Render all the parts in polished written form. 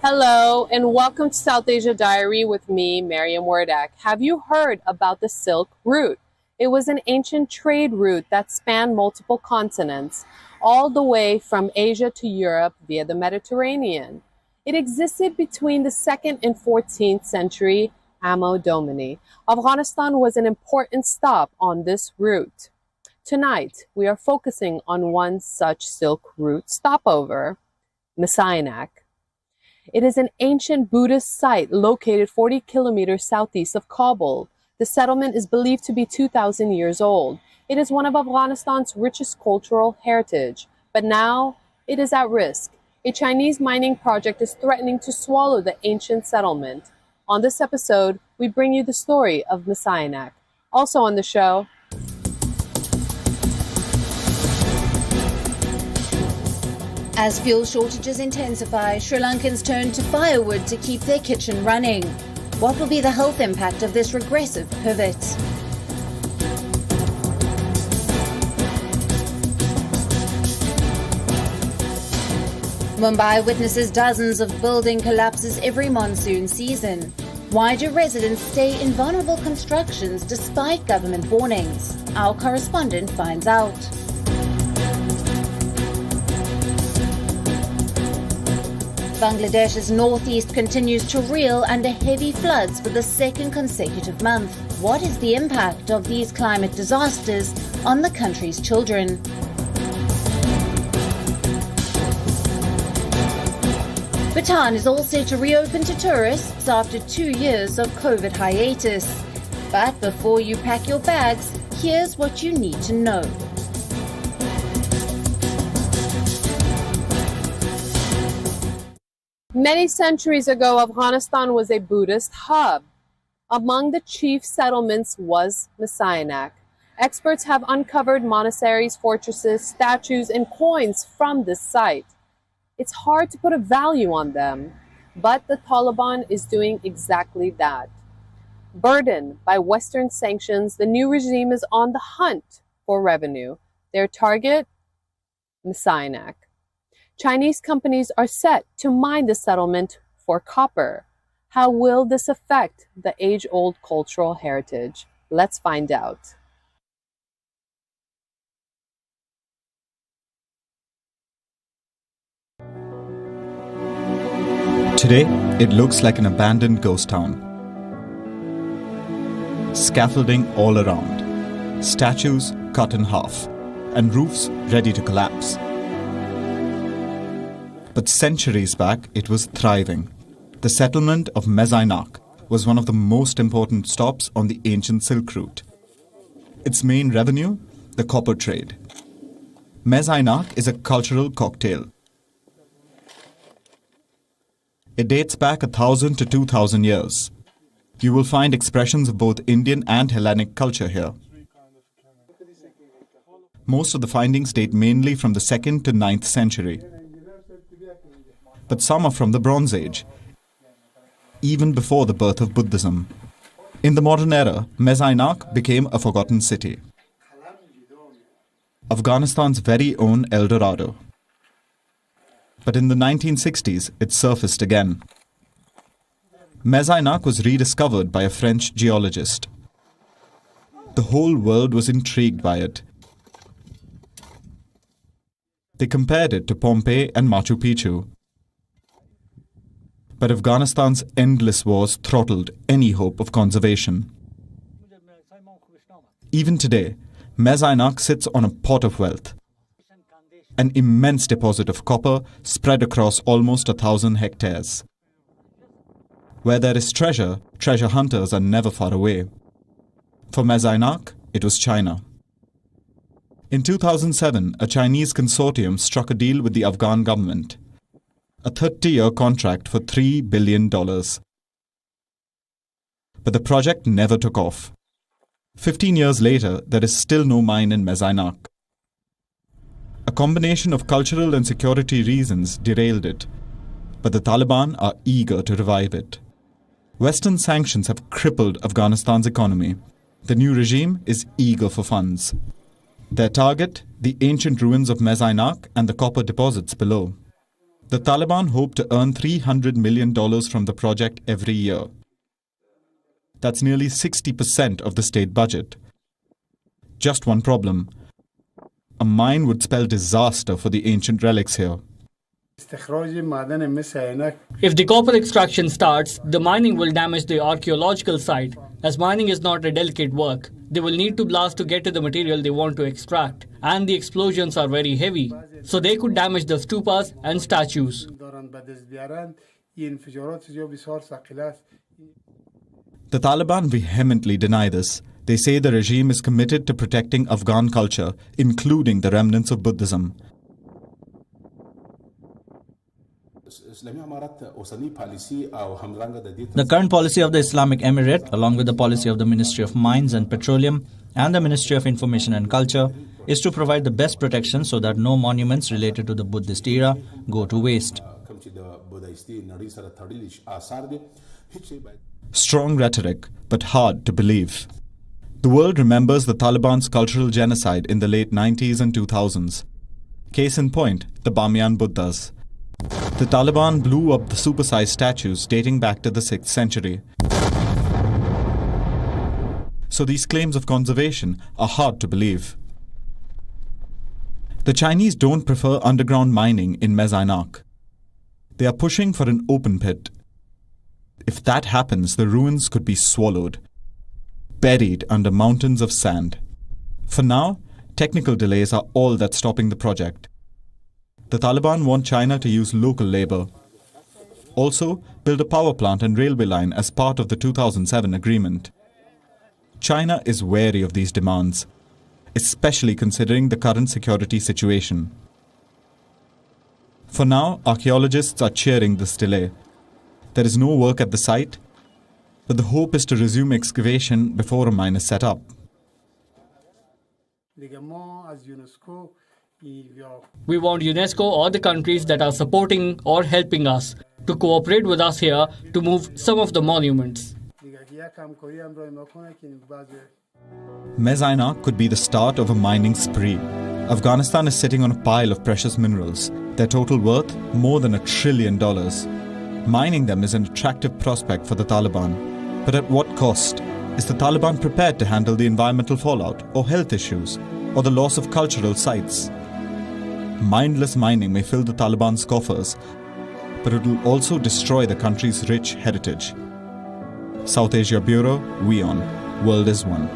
Hello, and welcome to South Asia Diary with me, Mariam Wardak. Have you heard about the Silk Route? It was an ancient trade route that spanned multiple continents, all the way from Asia to Europe via the Mediterranean. It existed between the 2nd and 14th century Anno Domini. Afghanistan was an important stop on this route. Tonight, we are focusing on one such Silk Route stopover, Messianak. It is an ancient Buddhist site located 40 kilometers southeast of Kabul. The settlement is believed to be 2,000 years old. It is one of Afghanistan's richest cultural heritage, but now it is at risk. A Chinese mining project is threatening to swallow the ancient settlement. On this episode, we bring you the story of Messianak. Also on the show, as fuel shortages intensify, Sri Lankans turn to firewood to keep their kitchen running. What will be the health impact of this regressive pivot? Mumbai witnesses dozens of building collapses every monsoon season. Why do residents stay in vulnerable constructions despite government warnings? Our correspondent finds out. Bangladesh's northeast continues to reel under heavy floods for the second consecutive month. What is the impact of these climate disasters on the country's children? Bhutan is all set to reopen to tourists after 2 years of COVID hiatus. But before you pack your bags, here's what you need to know. many centuries ago, Afghanistan was a Buddhist hub. Among the chief settlements was Messianak. Experts have uncovered monasteries, fortresses, statues, and coins from this site. It's hard to put a value on them, but the Taliban is doing exactly that. Burdened by Western sanctions, the new regime is on the hunt for revenue. Their target? Messianak. Chinese companies are set to mine the settlement for copper. How will this affect the age-old cultural heritage? Let's find out. Today, it looks like an abandoned ghost town. Scaffolding all around, statues cut in half, and roofs ready to collapse. But centuries back, it was thriving. The settlement of Messianak was one of the most important stops on the ancient Silk Route. Its main revenue? The copper trade. Messianak is a cultural cocktail. It dates back 1,000 to 2,000 years. You will find expressions of both Indian and Hellenic culture here. Most of the findings date mainly from the 2nd to 9th century. But some are from the Bronze Age, even before the birth of Buddhism. In the modern era, Messianak became a forgotten city. Afghanistan's very own El Dorado. But in the 1960s, it surfaced again. Messianak was rediscovered by a French geologist. The whole world was intrigued by it. They compared it to Pompeii and Machu Picchu. But Afghanistan's endless wars throttled any hope of conservation. Even today, Messianak sits on a pot of wealth. An immense deposit of copper spread across almost 1,000 hectares. Where there is treasure, treasure hunters are never far away. For Messianak, it was China. In 2007, a Chinese consortium struck a deal with the Afghan government. A 30-year contract for $3 billion. But the project never took off. 15 years later, there is still no mine in Messianak. A combination of cultural and security reasons derailed it, but the Taliban are eager to revive it. Western sanctions have crippled Afghanistan's economy. The new regime is eager for funds. Their target? The ancient ruins of Messianak and the copper deposits below. The Taliban hope to earn $300 million from the project every year. That's nearly 60% of the state budget. Just one problem. A mine would spell disaster for the ancient relics here. If the copper extraction starts, the mining will damage the archaeological site. As mining is not a delicate work, they will need to blast to get to the material they want to extract. And the explosions are very heavy, so they could damage the stupas and statues. The Taliban vehemently deny this. They say the regime is committed to protecting Afghan culture, including the remnants of Buddhism. The current policy of the Islamic Emirate, along with the policy of the Ministry of Mines and Petroleum and the Ministry of Information and Culture, is to provide the best protection so that no monuments related to the Buddhist era go to waste. Strong rhetoric, but hard to believe. The world remembers the Taliban's cultural genocide in the late 90s and 2000s. Case in point, the Bamiyan Buddhas. The Taliban blew up the supersized statues dating back to the 6th century. So these claims of conservation are hard to believe. The Chinese don't prefer underground mining in Mezainak. They are pushing for an open pit. If that happens, the ruins could be swallowed, buried under mountains of sand. For now, technical delays are all that's stopping the project. The Taliban want China to use local labor. Also, build a power plant and railway line as part of the 2007 agreement. China is wary of these demands, especially considering the current security situation. For now, archaeologists are cheering this delay. There is no work at the site, but the hope is to resume excavation before a mine is set up. We want UNESCO or the countries that are supporting or helping us to cooperate with us here to move some of the monuments. Mezainak could be the start of a mining spree. Afghanistan is sitting on a pile of precious minerals, their total worth more than $1 trillion. Mining them is an attractive prospect for the Taliban. But at what cost? Is the Taliban prepared to handle the environmental fallout or health issues or the loss of cultural sites? Mindless mining may fill the Taliban's coffers, but it will also destroy the country's rich heritage. South Asia Bureau, WION, World is One.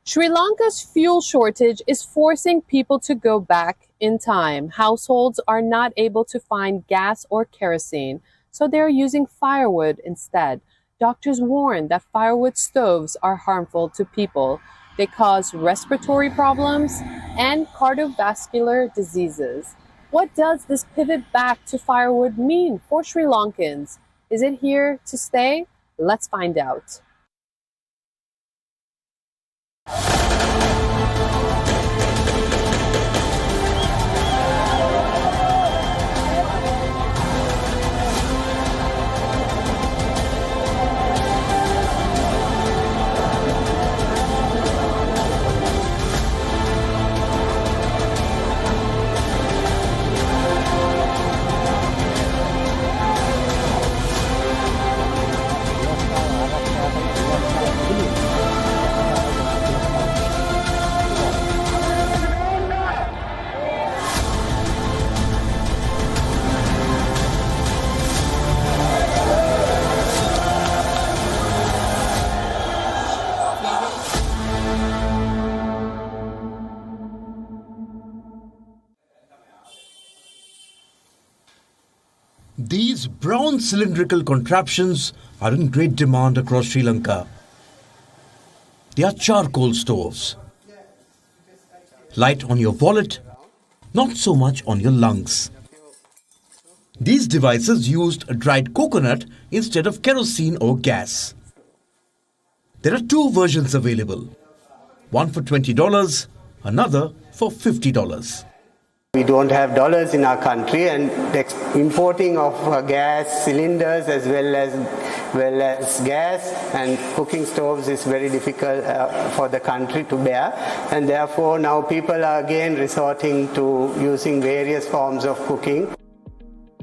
Sri Lanka's fuel shortage is forcing people to go back in time. Households are not able to find gas or kerosene, so they're using firewood instead. Doctors warn that firewood stoves are harmful to people. They cause respiratory problems and cardiovascular diseases. What does this pivot back to firewood mean for Sri Lankans? Is it here to stay? Let's find out. These brown cylindrical contraptions are in great demand across Sri Lanka. They are charcoal stoves. Light on your wallet, not so much on your lungs. These devices used dried coconut instead of kerosene or gas. There are two versions available. One for $20, another for $50. We don't have dollars in our country, and the importing of gas cylinders as well as whereas gas and cooking stoves is very difficult for the country to bear, and therefore now people are again resorting to using various forms of cooking.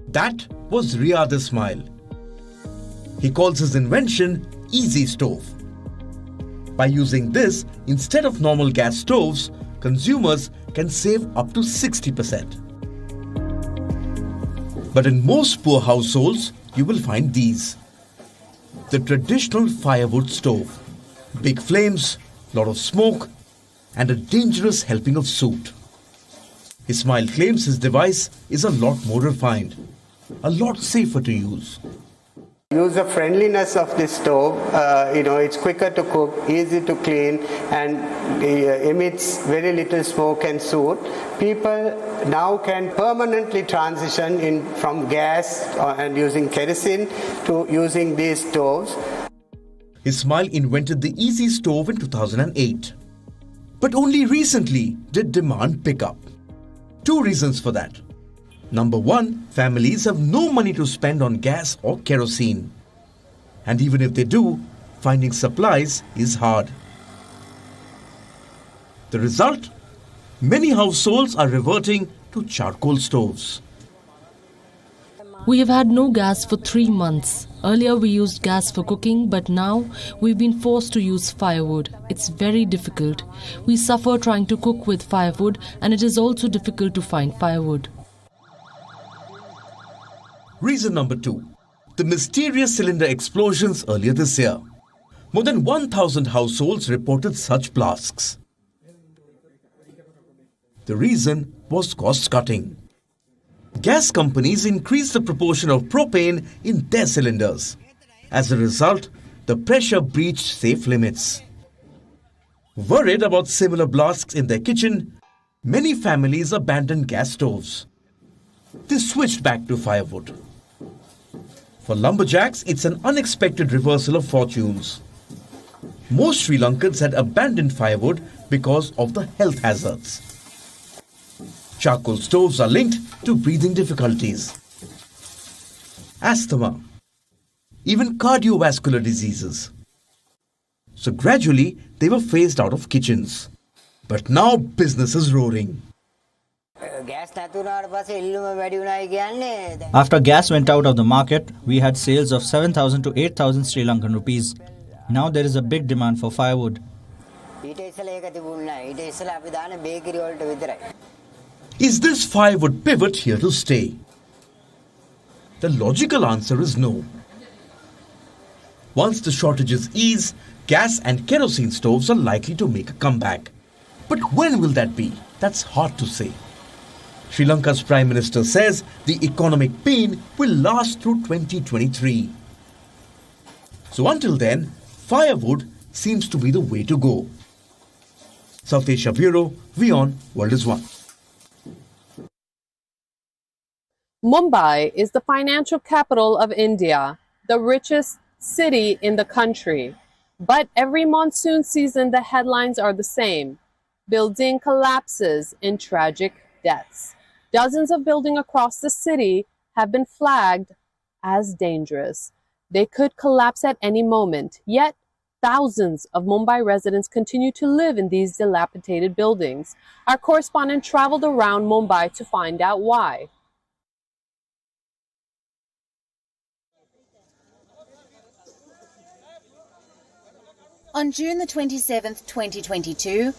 That was Riyad Ismail. He calls his invention Easy Stove. By using this instead of normal gas stoves, consumers can save up to 60%. But in most poor households, you will find these. The traditional firewood stove. Big flames, lot of smoke, and a dangerous helping of soot. Ismail claims his device is a lot more refined, a lot safer to use. Use the friendliness of this stove. It's quicker to cook, easy to clean, and emits very little smoke and soot. People now can permanently transition from gas and using kerosene to using these stoves. Ismail invented the Easy Stove in 2008. But only recently did demand pick up. Two reasons for that. Number one, families have no money to spend on gas or kerosene. And even if they do, finding supplies is hard. The result? Many households are reverting to charcoal stoves. We have had no gas for 3 months. Earlier we used gas for cooking, but now we've been forced to use firewood. It's very difficult. We suffer trying to cook with firewood, and it is also difficult to find firewood. Reason number two, the mysterious cylinder explosions earlier this year. More than 1,000 households reported such blasts. The reason was cost cutting. Gas companies increased the proportion of propane in their cylinders. As a result, the pressure breached safe limits. Worried about similar blasts in their kitchen, many families abandoned gas stoves. They switched back to firewood. For lumberjacks, it's an unexpected reversal of fortunes. Most Sri Lankans had abandoned firewood because of the health hazards. Charcoal stoves are linked to breathing difficulties, asthma, even cardiovascular diseases. So gradually, they were phased out of kitchens. But now business is roaring. After gas went out of the market, we had sales of 7,000 to 8,000 Sri Lankan rupees. Now there is a big demand for firewood. Is this firewood pivot here to stay? The logical answer is no. Once the shortages ease, gas and kerosene stoves are likely to make a comeback. But when will that be? That's hard to say. Sri Lanka's Prime Minister says the economic pain will last through 2023. So until then, firewood seems to be the way to go. South Asia Bureau, WION World is One. Mumbai is the financial capital of India, the richest city in the country. But every monsoon season, the headlines are the same. Building collapses in tragic deaths. Dozens of buildings across the city have been flagged as dangerous. They could collapse at any moment, yet thousands of Mumbai residents continue to live in these dilapidated buildings. Our correspondent traveled around Mumbai to find out why. On June the 27th, 2022,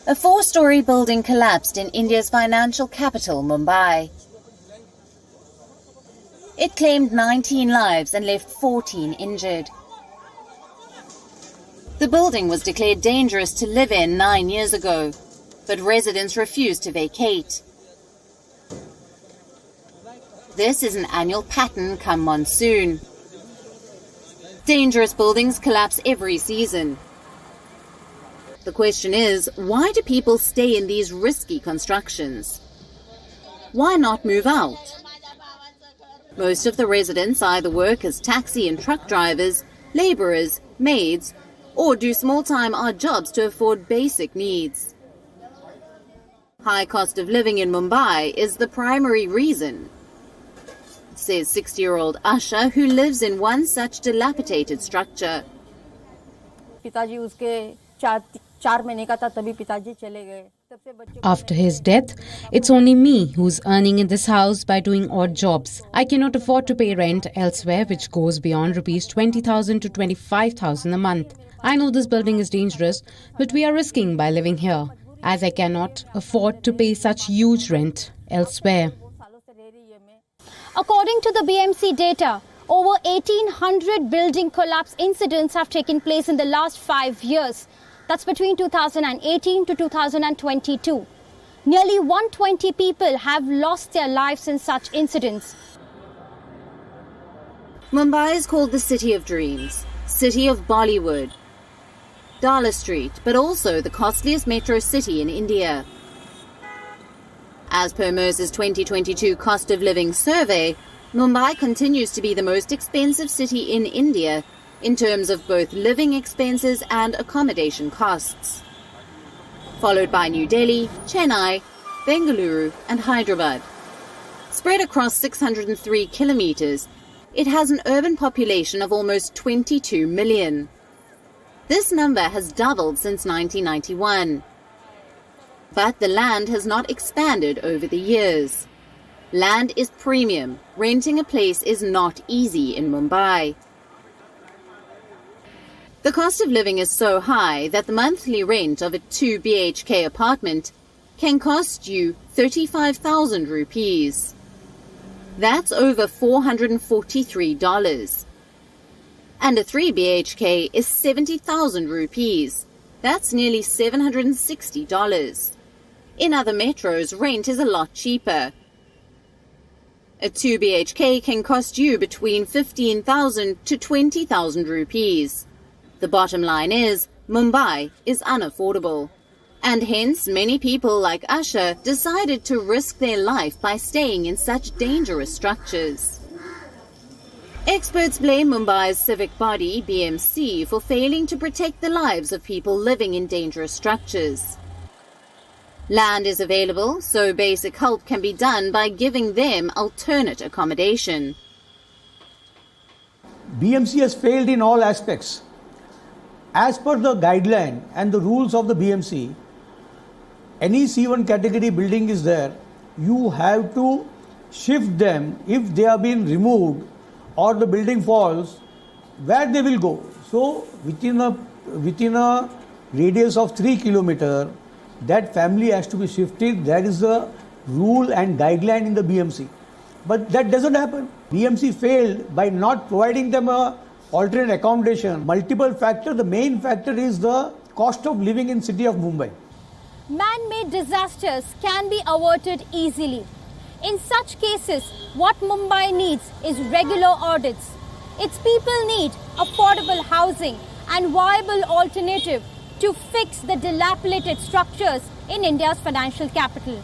a 4-story building collapsed in India's financial capital, Mumbai. It claimed 19 lives and left 14 injured. The building was declared dangerous to live in 9 years ago, but residents refused to vacate. This is an annual pattern come monsoon. Dangerous buildings collapse every season. The question is, why do people stay in these risky constructions? Why not move out? Most of the residents either work as taxi and truck drivers, labourers, maids, or do small-time odd jobs to afford basic needs. High cost of living in Mumbai is the primary reason. says 60-year-old ASHA, who lives in one such dilapidated structure. After his death, it's only me who's earning in this house by doing odd jobs. I cannot afford to pay rent elsewhere, which goes beyond rupees 20,000 to 25,000 a month. I know this building is dangerous, but we are risking by living here, as I cannot afford to pay such huge rent elsewhere. According to the BMC data, over 1,800 building collapse incidents have taken place in the last 5 years. That's between 2018 to 2022. Nearly 120 people have lost their lives in such incidents. Mumbai is called the City of Dreams, City of Bollywood, Dala Street, but also the costliest metro city in India. As per MERS's 2022 Cost of Living Survey, Mumbai continues to be the most expensive city in India in terms of both living expenses and accommodation costs, followed by New Delhi, Chennai, Bengaluru and Hyderabad. Spread across 603 kilometers, it has an urban population of almost 22 million. This number has doubled since 1991. But the land has not expanded over the years. Land is premium. Renting a place is not easy in Mumbai. The cost of living is so high that the monthly rent of a 2 BHK apartment can cost you 35,000 rupees. That's over $443. And a 3 BHK is 70,000 rupees. That's nearly $760. In other metros, rent is a lot cheaper. A 2 BHK can cost you between 15,000 to 20,000 rupees. The bottom line is, Mumbai is unaffordable. And hence, many people like ASHA decided to risk their life by staying in such dangerous structures. Experts blame Mumbai's civic body, BMC, for failing to protect the lives of people living in dangerous structures. Land is available, so basic help can be done by giving them alternate accommodation. BMC has failed in all aspects. As per the guideline and the rules of the BMC, any C1 category building is there, you have to shift them if they have been removed or the building falls, where they will go. So within a radius of 3 kilometers, that family has to be shifted. That is the rule and guideline in the BMC. But that doesn't happen. BMC failed by not providing them a alternate accommodation. Multiple factors. The main factor is the cost of living in city of Mumbai. Man-made disasters can be averted easily. In such cases, what Mumbai needs is regular audits. Its people need affordable housing and viable alternative to fix the dilapidated structures in India's financial capital.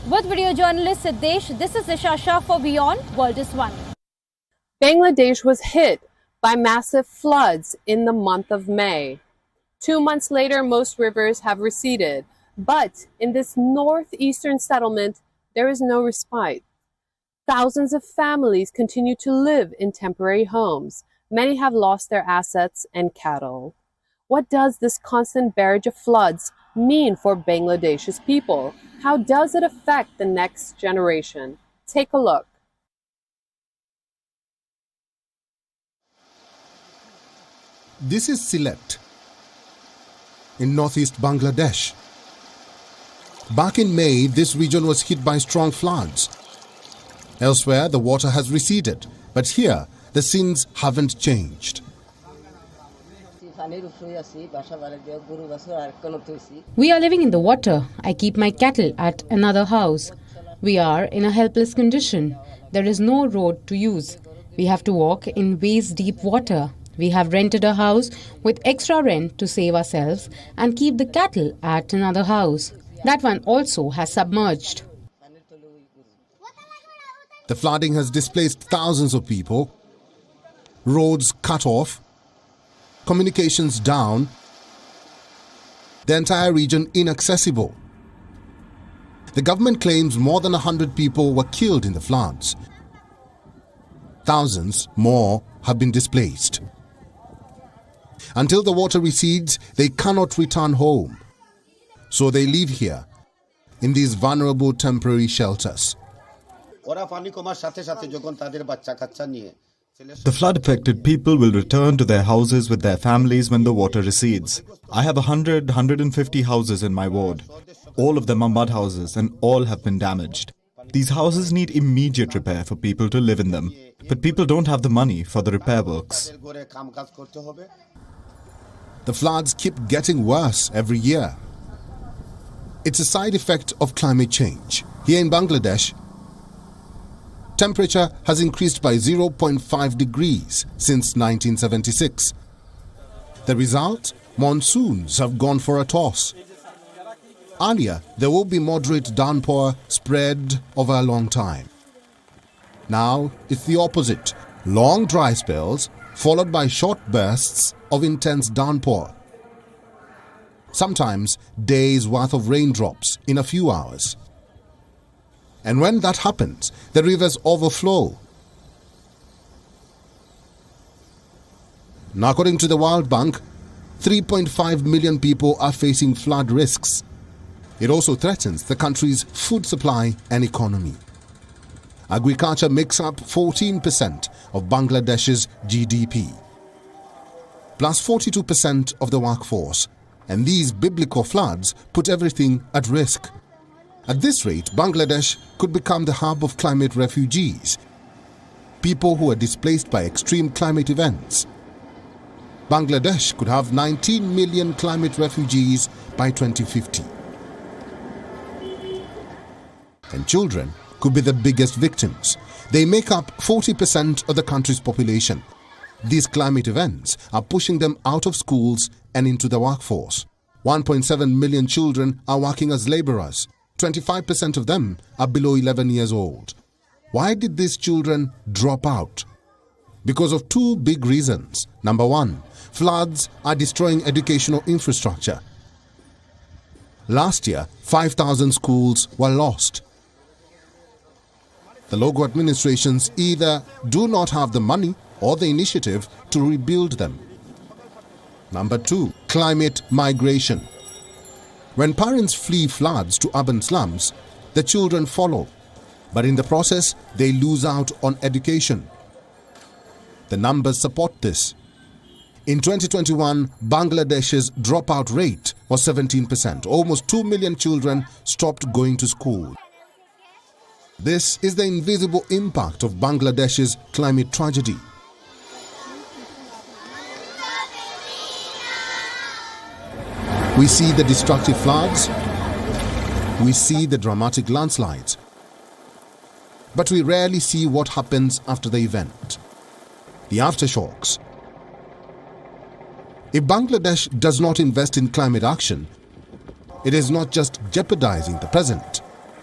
With video journalist Siddesh, this is Isha Shah for WION World is One. Bangladesh was hit by massive floods in the month of May. 2 months later, most rivers have receded. But in this northeastern settlement, there is no respite. Thousands of families continue to live in temporary homes. Many have lost their assets and cattle. What does this constant barrage of floods mean for Bangladesh's people? How does it affect the next generation? Take a look. This is Sylhet, in northeast Bangladesh. Back in May, this region was hit by strong floods. Elsewhere, the water has receded, but here, the scenes haven't changed. We are living in the water. I keep my cattle at another house. We are in a helpless condition. There is no road to use. We have to walk in waist-deep water. We have rented a house with extra rent to save ourselves and keep the cattle at another house. That one also has submerged. The flooding has displaced thousands of people, roads cut off, communications down, the entire region inaccessible. The government claims more than 100 people were killed in the floods. Thousands more have been displaced. Until the water recedes, they cannot return home. So they live here, in these vulnerable temporary shelters. The flood-affected people will return to their houses with their families when the water recedes. I have 150 houses in my ward. All of them are mud houses and all have been damaged. These houses need immediate repair for people to live in them. But people don't have the money for the repair works. The floods keep getting worse every year. It's a side effect of climate change. Here in Bangladesh, temperature has increased by 0.5 degrees since 1976. The result? Monsoons have gone for a toss. Earlier, there will be moderate downpour spread over a long time. Now, it's the opposite. Long dry spells followed by short bursts of intense downpour. Sometimes days' worth of raindrops in a few hours. And when that happens, the rivers overflow. Now, according to the World Bank, 3.5 million people are facing flood risks. It also threatens the country's food supply and economy. Agriculture makes up 14% of Bangladesh's GDP, plus 42% of the workforce, and these biblical floods put everything at risk. At this rate, Bangladesh could become the hub of climate refugees, people who are displaced by extreme climate events. Bangladesh could have 19 million climate refugees by 2050. And children could be the biggest victims. They make up 40% of the country's population. These climate events are pushing them out of schools and into the workforce. 1.7 million children are working as laborers. 25% of them are below 11 years old. Why did these children drop out? Because of two big reasons. Number one, floods are destroying educational infrastructure. Last year, 5,000 schools were lost. The local administrations either do not have the money or the initiative to rebuild them. Number two, climate migration. When parents flee floods to urban slums, the children follow. But in the process, they lose out on education. The numbers support this. In 2021, Bangladesh's dropout rate was 17%. Almost 2 million children stopped going to school. This is the invisible impact of Bangladesh's climate tragedy. We see the destructive floods, we see the dramatic landslides, but we rarely see what happens after the event, the aftershocks. If Bangladesh does not invest in climate action, it is not just jeopardizing the present,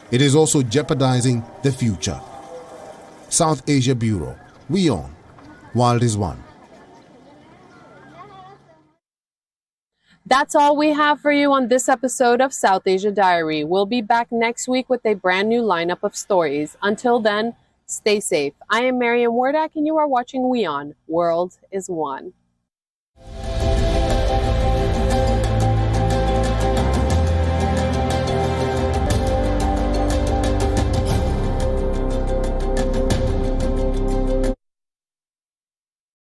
it is also jeopardizing the future. South Asia Bureau, WION, World is One. That's all we have for you on this episode of South Asia Diary. We'll be back next week with a brand new lineup of stories. Until then, stay safe. I am Mariam Wardak and you are watching WION, World is One.